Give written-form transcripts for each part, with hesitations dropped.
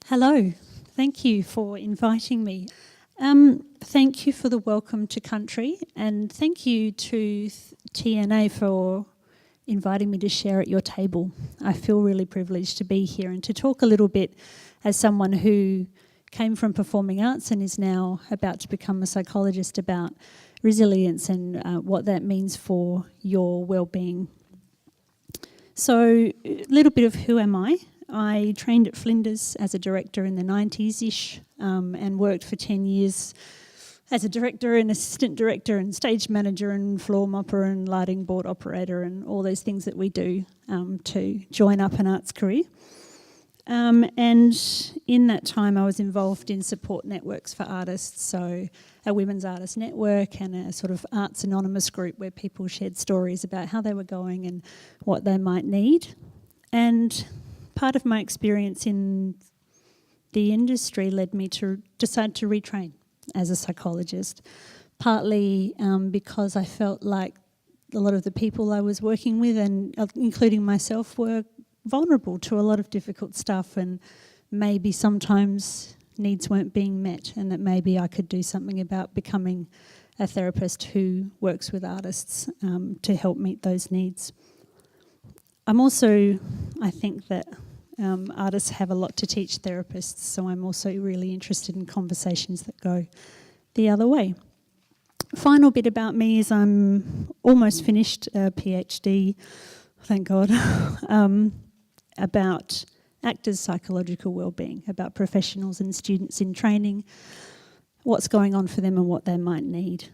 Hello, thank you for inviting me. Thank you for the welcome to country, and thank you to TNA for inviting me to share at your table. I feel really privileged to be here and to talk a little bit as someone who came from performing arts and is now about to become a psychologist about resilience and what that means for your well-being. So, a little bit of who am I? I trained at Flinders as a director in the 90s-ish and worked for 10 years as a director and assistant director and stage manager and floor mopper and lighting board operator and all those things that we do to join up an arts career. And in that time I was involved in support networks for artists, so a women's artist network and a sort of Arts Anonymous group where people shared stories about how they were going and what they might need. And part of my experience in the industry led me to decide to retrain as a psychologist, partly because I felt like a lot of the people I was working with, and including myself, were vulnerable to a lot of difficult stuff, and maybe sometimes needs weren't being met, and that maybe I could do something about becoming a therapist who works with artists to help meet those needs. I think that artists have a lot to teach therapists, so I'm also really interested in conversations that go the other way. Final bit about me is I'm almost finished a PhD, thank God, about actors' psychological well-being, about professionals and students in training, what's going on for them and what they might need.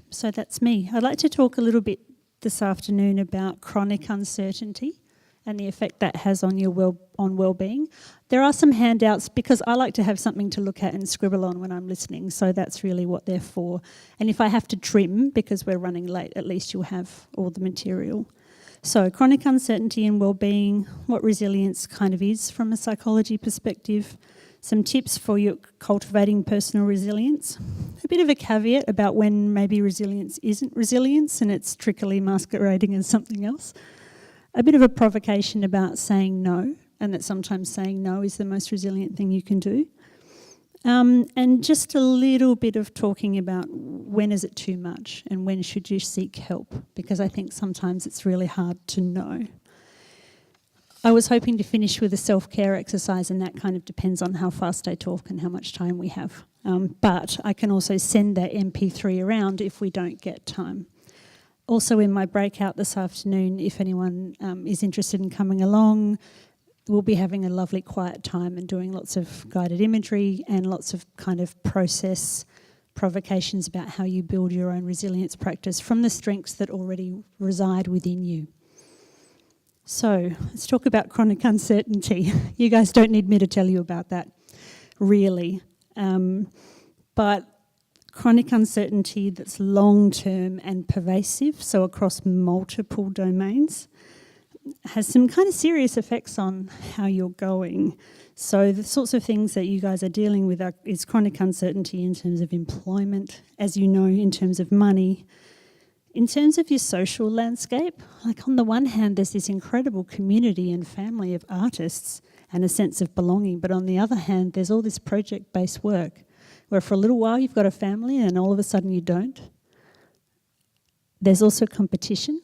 So that's me. I'd like to talk a little bit this afternoon about chronic uncertainty and the effect that has on your well-being. There are some handouts because I like to have something to look at and scribble on when I'm listening, so that's really what they're for. And if I have to trim because we're running late, at least you'll have all the material. So chronic uncertainty and well-being, what resilience kind of is from a psychology perspective, some tips for your cultivating personal resilience, a bit of a caveat about when maybe resilience isn't resilience and it's trickily masquerading as something else, a bit of a provocation about saying no, and that sometimes saying no is the most resilient thing you can do. And just a little bit of talking about when is it too much and when should you seek help, because I think sometimes it's really hard to know. I was hoping to finish with a self-care exercise, and that kind of depends on how fast I talk and how much time we have. But I can also send that MP3 around if we don't get time. Also in my breakout this afternoon, if anyone is interested in coming along, we'll be having a lovely quiet time and doing lots of guided imagery and lots of kind of process provocations about how you build your own resilience practice from the strengths that already reside within you. So let's talk about chronic uncertainty. You guys don't need me to tell you about that, really. But chronic uncertainty that's long-term and pervasive, so across multiple domains, has some kind of serious effects on how you're going. So the sorts of things that you guys are dealing with is chronic uncertainty in terms of employment, as you know, in terms of money, in terms of your social landscape. Like on the one hand, there's this incredible community and family of artists and a sense of belonging, but on the other hand, there's all this project-based work where for a little while you've got a family and all of a sudden you don't. There's also competition.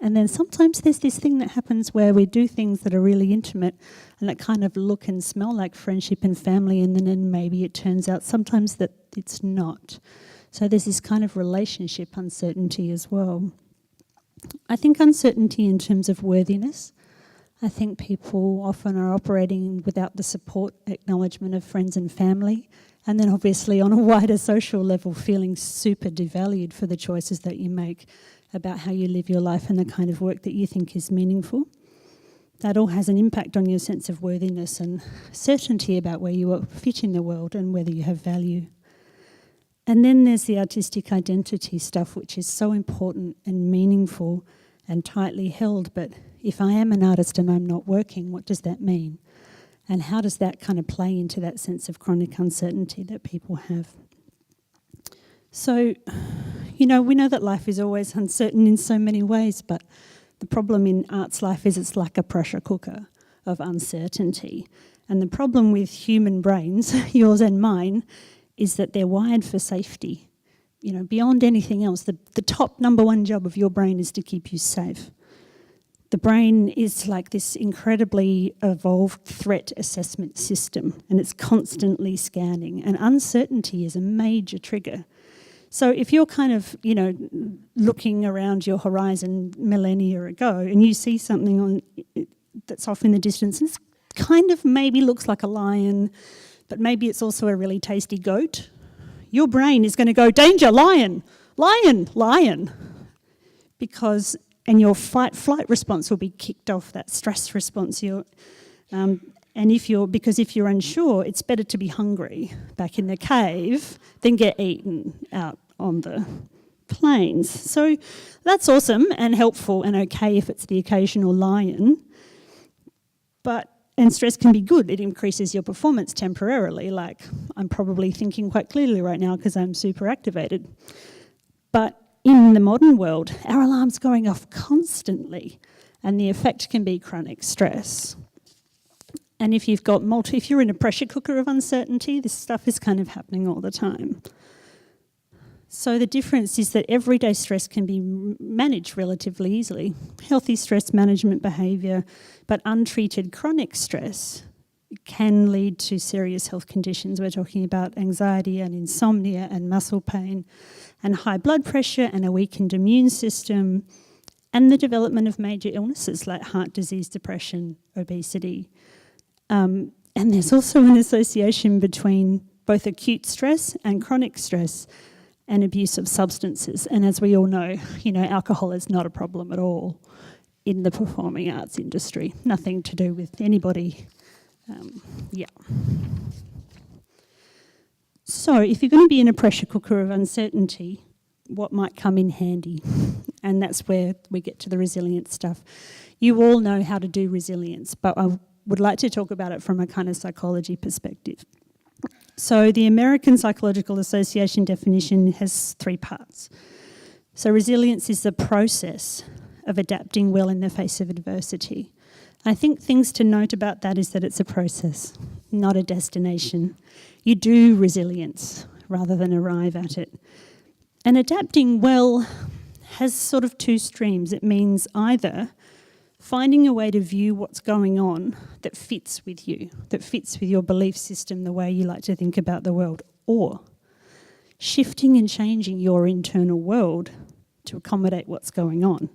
And then sometimes there's this thing that happens where we do things that are really intimate and that kind of look and smell like friendship and family, and then maybe it turns out sometimes that it's not. So there's this kind of relationship uncertainty as well. I think uncertainty in terms of worthiness. I think people often are operating without the support, acknowledgement of friends and family, and then obviously on a wider social level feeling super devalued for the choices that you make about how you live your life and the kind of work that you think is meaningful. That all has an impact on your sense of worthiness and certainty about where you fit in the world and whether you have value. And then there's the artistic identity stuff, which is so important and meaningful and tightly held. But if I am an artist and I'm not working, what does that mean? And how does that kind of play into that sense of chronic uncertainty that people have? So, we know that life is always uncertain in so many ways, but the problem in arts life is it's like a pressure cooker of uncertainty. And the problem with human brains, yours and mine, is that they're wired for safety. You know, beyond anything else, the top number one job of your brain is to keep you safe. The brain is like this incredibly evolved threat assessment system, and it's constantly scanning, and uncertainty is a major trigger. So if you're kind of, you know, looking around your horizon millennia ago and you see something that's off in the distance, and it's kind of maybe looks like a lion, but maybe it's also a really tasty goat, your brain is going to go, danger, lion, lion, lion. And your fight-flight response will be kicked off, that stress response. Because if you're unsure, it's better to be hungry back in the cave than get eaten out on the plains. So that's awesome and helpful and okay if it's the occasional lion. And stress can be good. It increases your performance temporarily. Like, I'm probably thinking quite clearly right now because I'm super activated. But in the modern world, our alarm's going off constantly, and the effect can be chronic stress. And if you're in a pressure cooker of uncertainty, this stuff is kind of happening all the time. So the difference is that everyday stress can be managed relatively easily. Healthy stress management behaviour, but untreated chronic stress can lead to serious health conditions. We're talking about anxiety and insomnia and muscle pain and high blood pressure and a weakened immune system and the development of major illnesses like heart disease, depression, obesity. And there's also an association between both acute stress and chronic stress and abuse of substances. And as we all know, alcohol is not a problem at all in the performing arts industry. Nothing to do with anybody. So if you're going to be in a pressure cooker of uncertainty, what might come in handy? And that's where we get to the resilience stuff. You all know how to do resilience, but I would like to talk about it from a kind of psychology perspective. So the American Psychological Association definition has 3 parts. So resilience is the process of adapting well in the face of adversity. I think things to note about that is that it's a process, not a destination. You do resilience rather than arrive at it. And adapting well has sort of 2 streams. It means either finding a way to view what's going on that fits with you, that fits with your belief system, the way you like to think about the world, or shifting and changing your internal world to accommodate what's going on.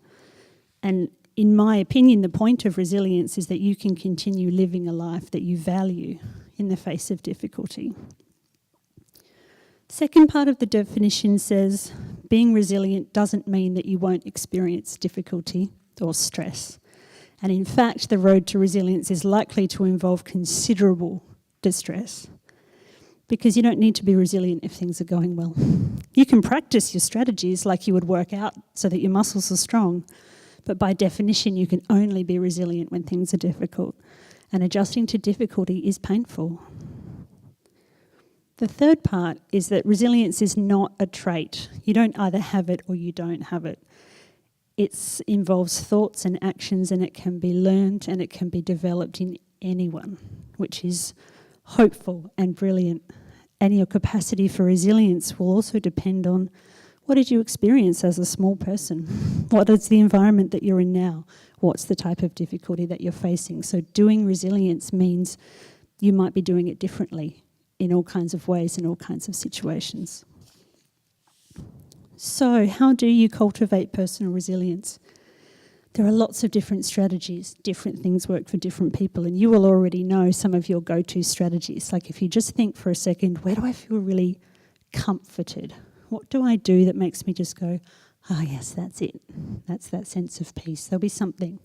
And in my opinion, the point of resilience is that you can continue living a life that you value in the face of difficulty. Second part of the definition says being resilient doesn't mean that you won't experience difficulty or stress. And in fact, the road to resilience is likely to involve considerable distress, because you don't need to be resilient if things are going well. You can practice your strategies like you would work out so that your muscles are strong, but by definition, you can only be resilient when things are difficult, and adjusting to difficulty is painful. The third part is that resilience is not a trait. You don't either have it or you don't have it. It involves thoughts and actions, and it can be learned and it can be developed in anyone, which is hopeful and brilliant. And your capacity for resilience will also depend on what did you experience as a small person? What is the environment that you're in now? What's the type of difficulty that you're facing? So doing resilience means you might be doing it differently in all kinds of ways, in all kinds of situations. So how do you cultivate personal resilience? There are lots of different strategies. Different things work for different people, and you will already know some of your go-to strategies. Like if you just think for a second, where do I feel really comforted? What do I do that makes me just go, oh yes, that's it. That's that sense of peace. There'll be something.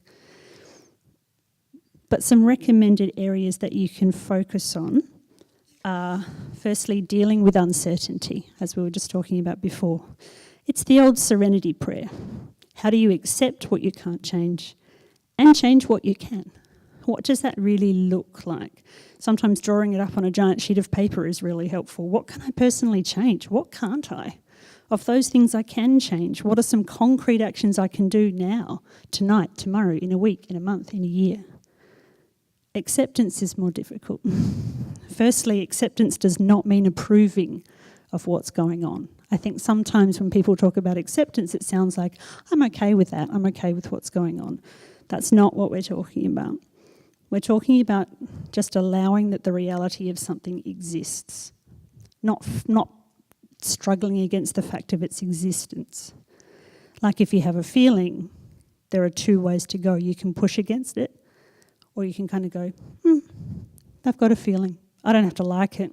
But some recommended areas that you can focus on are firstly dealing with uncertainty, as we were just talking about before. It's the old serenity prayer. How do you accept what you can't change and change what you can? What does that really look like? Sometimes drawing it up on a giant sheet of paper is really helpful. What can I personally change? What can't I? Of those things I can change, what are some concrete actions I can do now, tonight, tomorrow, in a week, in a month, in a year? Acceptance is more difficult. Firstly, acceptance does not mean approving of what's going on. I think sometimes when people talk about acceptance, it sounds like, I'm okay with that, I'm okay with what's going on. That's not what we're talking about. We're talking about just allowing that the reality of something exists, not struggling against the fact of its existence. Like if you have a feeling, there are two ways to go. You can push against it, or you can kind of go, I've got a feeling. I don't have to like it.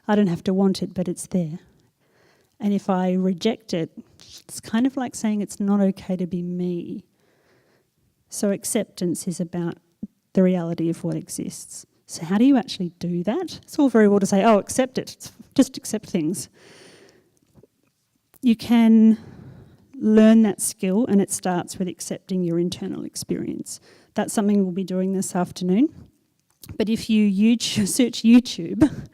I don't have to want it, but it's there. And if I reject it, it's kind of like saying it's not okay to be me. So acceptance is about the reality of what exists. So how do you actually do that? It's all very well to say, oh, accept it. Just accept things. You can learn that skill, and it starts with accepting your internal experience. That's something we'll be doing this afternoon. But if you search YouTube,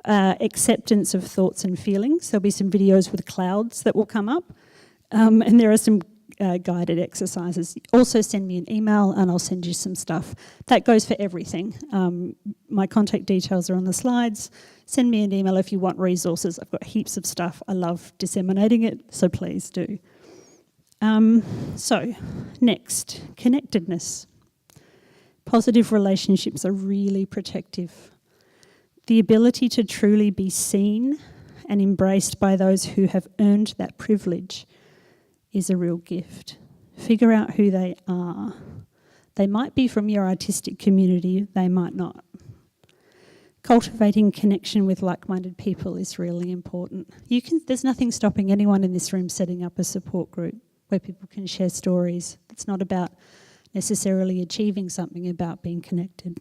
acceptance of thoughts and feelings, there'll be some videos with clouds that will come up, and there are some guided exercises. Also send me an email and I'll send you some stuff. That goes for everything. My contact details are on the slides. Send me an email if you want resources. I've got heaps of stuff. I love disseminating it, so please do. So, next, connectedness. Positive relationships are really protective. The ability to truly be seen and embraced by those who have earned that privilege is a real gift. Figure out who they are. They might be from your artistic community, they might not. Cultivating connection with like-minded people is really important. There's nothing stopping anyone in this room setting up a support group where people can share stories. It's not about necessarily achieving something, about being connected.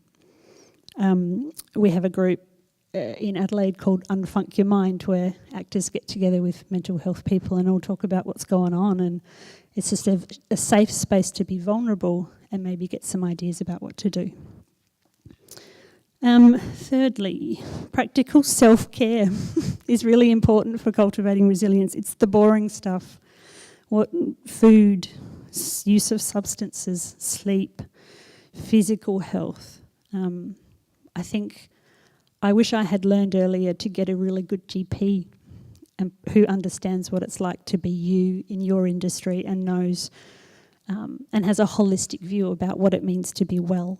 We have a group in Adelaide called Unfunk Your Mind, where actors get together with mental health people and all talk about what's going on, and it's just a safe space to be vulnerable and maybe get some ideas about what to do. Thirdly, practical self-care is really important for cultivating resilience. It's the boring stuff. Food, use of substances, sleep, physical health. I wish I had learned earlier to get a really good GP who understands what it's like to be you in your industry and knows and has a holistic view about what it means to be well.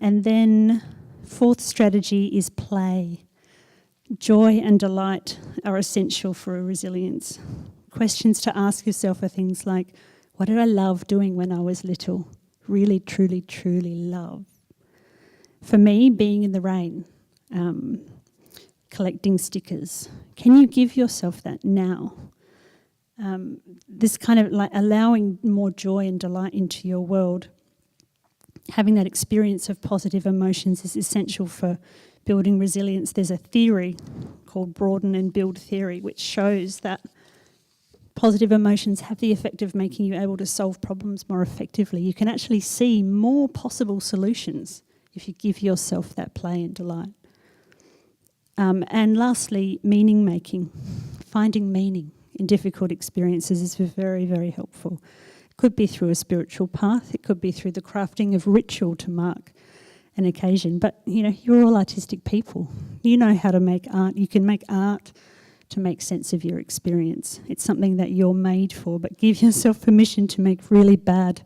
And then fourth strategy is play. Joy and delight are essential for a resilience. Questions to ask yourself are things like, what did I love doing when I was little? Really, truly, truly love. For me, being in the rain, collecting stickers. Can you give yourself that now? This kind of like allowing more joy and delight into your world. Having that experience of positive emotions is essential for building resilience. There's a theory called broaden and build theory, which shows that positive emotions have the effect of making you able to solve problems more effectively. You can actually see more possible solutions if you give yourself that play and delight. And lastly, meaning making. Finding meaning in difficult experiences is very, very helpful. It could be through a spiritual path, it could be through the crafting of ritual to mark an occasion. But, you're all artistic people. You know how to make art. You can make art to make sense of your experience. It's something that you're made for, but give yourself permission to make really bad,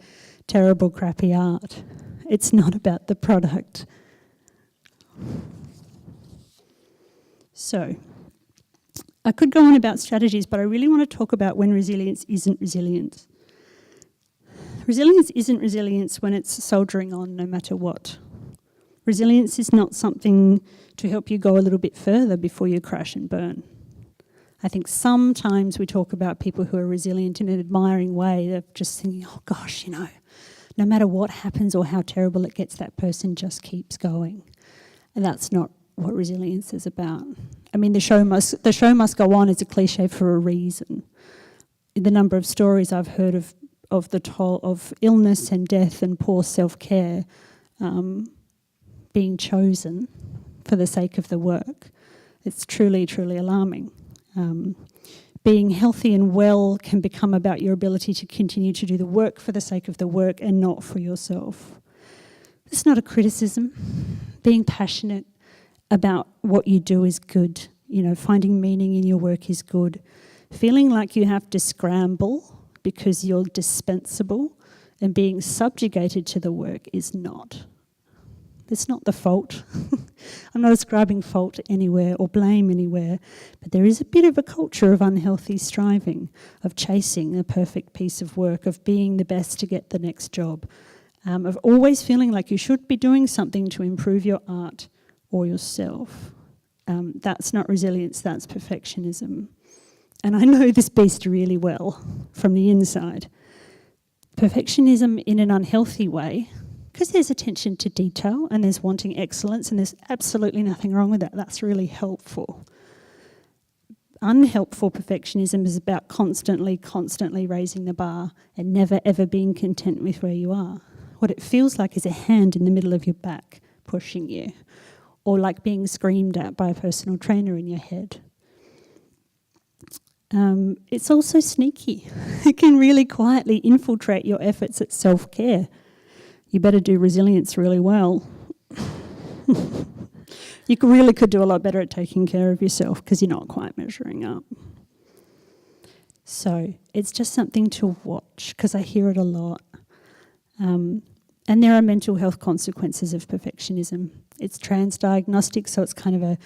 terrible, crappy art. It's not about the product. So, I could go on about strategies, but I really want to talk about when resilience isn't resilience. Resilience isn't resilience when it's soldiering on no matter what. Resilience is not something to help you go a little bit further before you crash and burn. I think sometimes we talk about people who are resilient in an admiring way, of just thinking, oh gosh, no matter what happens or how terrible it gets, that person just keeps going. And that's not what resilience is about. I mean, the show must go on is a cliche for a reason. The number of stories I've heard of the toll of illness and death and poor self-care being chosen for the sake of the work, it's truly, truly alarming. Being healthy and well can become about your ability to continue to do the work for the sake of the work and not for yourself. It's not a criticism. Being passionate about what you do is good. You know, finding meaning in your work is good. Feeling like you have to scramble because you're dispensable and being subjugated to the work is not. It's not the fault. I'm not ascribing fault anywhere or blame anywhere, but there is a bit of a culture of unhealthy striving, of chasing a perfect piece of work, of being the best to get the next job, of always feeling like you should be doing something to improve your art or yourself. That's not resilience, that's perfectionism. And I know this beast really well from the inside. Perfectionism in an unhealthy way, because there's attention to detail and there's wanting excellence, and there's absolutely nothing wrong with that. That's really helpful. Unhelpful perfectionism is about constantly raising the bar and never ever being content with where you are. What it feels like is a hand in the middle of your back pushing you, or like being screamed at by a personal trainer in your head. It's also sneaky. It can really quietly infiltrate your efforts at self-care. You better do resilience really well. You really could do a lot better at taking care of yourself because you're not quite measuring up. So it's just something to watch because I hear it a lot. And there are mental health consequences of perfectionism. It's transdiagnostic, so it's kind of a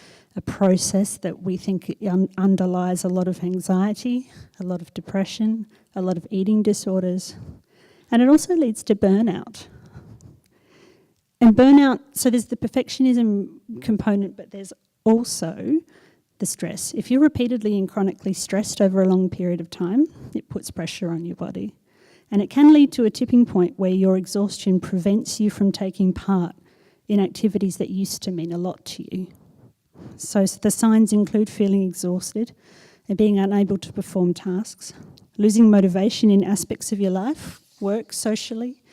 process that we think underlies a lot of anxiety, a lot of depression, a lot of eating disorders. And it also leads to burnout. And burnout, so there's the perfectionism component, but there's also the stress. If you're repeatedly and chronically stressed over a long period of time, it puts pressure on your body. And it can lead to a tipping point where your exhaustion prevents you from taking part in activities that used to mean a lot to you. So the signs include feeling exhausted and being unable to perform tasks, losing motivation in aspects of your life, work, socially,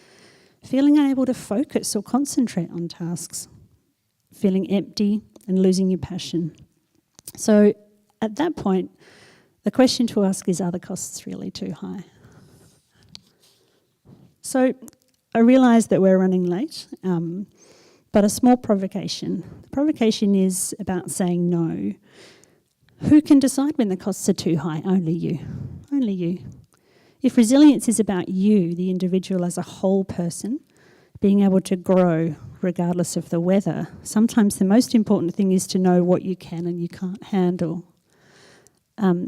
feeling unable to focus or concentrate on tasks, feeling empty and losing your passion. So at that point, the question to ask is, are the costs really too high? So I realise that we're running late, but a small provocation. The provocation is about saying no. Who can decide when the costs are too high? Only you. Only you. If resilience is about you, the individual as a whole person, being able to grow regardless of the weather, sometimes the most important thing is to know what you can and you can't handle.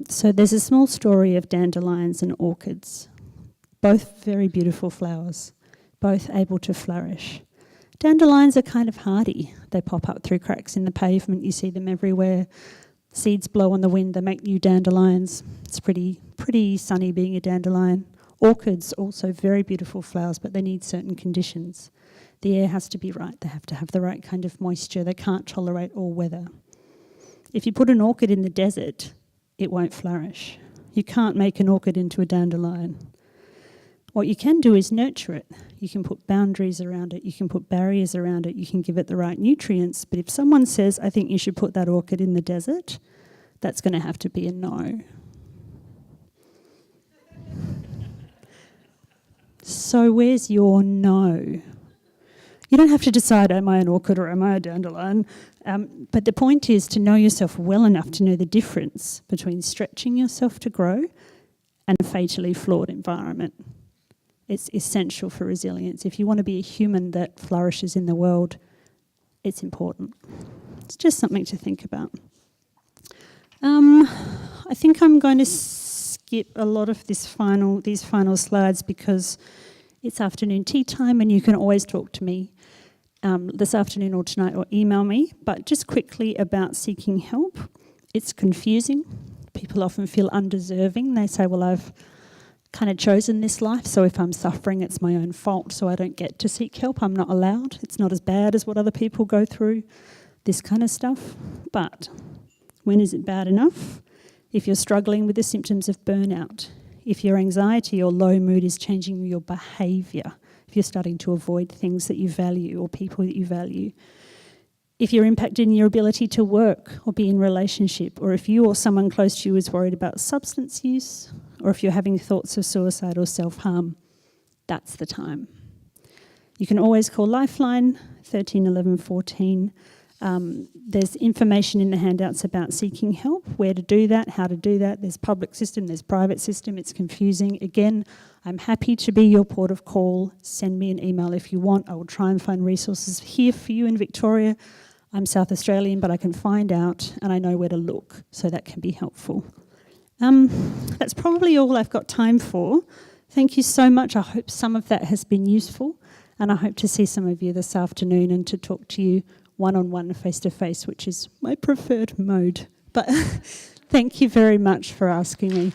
So there's a small story of dandelions and orchids, both very beautiful flowers, both able to flourish. Dandelions are kind of hardy. They pop up through cracks in the pavement. You see them everywhere. Seeds blow on the wind. They make new dandelions. It's pretty sunny being a dandelion. Orchids, also very beautiful flowers, but they need certain conditions. The air has to be right. They have to have the right kind of moisture. They can't tolerate all weather. If you put an orchid in the desert, it won't flourish. You can't make an orchid into a dandelion. What you can do is nurture it. You can put boundaries around it. You can put barriers around it. You can give it the right nutrients. But if someone says, I think you should put that orchid in the desert, that's going to have to be a no. So where's your no? You don't have to decide, am I an orchid or am I a dandelion? But the point is to know yourself well enough to know the difference between stretching yourself to grow and a fatally flawed environment. It's essential for resilience. If you want to be a human that flourishes in the world, it's important. It's just something to think about. I think I'm going to skip a lot of these final slides because it's afternoon tea time and you can always talk to me this afternoon or tonight or email me. But just quickly about seeking help. It's confusing. People often feel undeserving. They say, well, I've kind of chosen this life, so if I'm suffering, it's my own fault, so I don't get to seek help. I'm not allowed. It's not as bad as what other people go through, this kind of stuff. But when is it bad enough? If you're struggling with the symptoms of burnout, if your anxiety or low mood is changing your behaviour, if you're starting to avoid things that you value or people that you value, if you're impacted in your ability to work or be in relationship, or if you or someone close to you is worried about substance use, or if you're having thoughts of suicide or self-harm, that's the time. You can always call Lifeline 13 11 14. There's information in the handouts about seeking help, where to do that, how to do that. There's public system, there's private system. It's confusing. Again, I'm happy to be your port of call. Send me an email if you want. I will try and find resources here for you in Victoria. I'm South Australian, but I can find out and I know where to look, so that can be helpful. That's probably all I've got time for. Thank you so much. I hope some of that has been useful, and I hope to see some of you this afternoon and to talk to you one-on-one, face-to-face, which is my preferred mode. But thank you very much for asking me.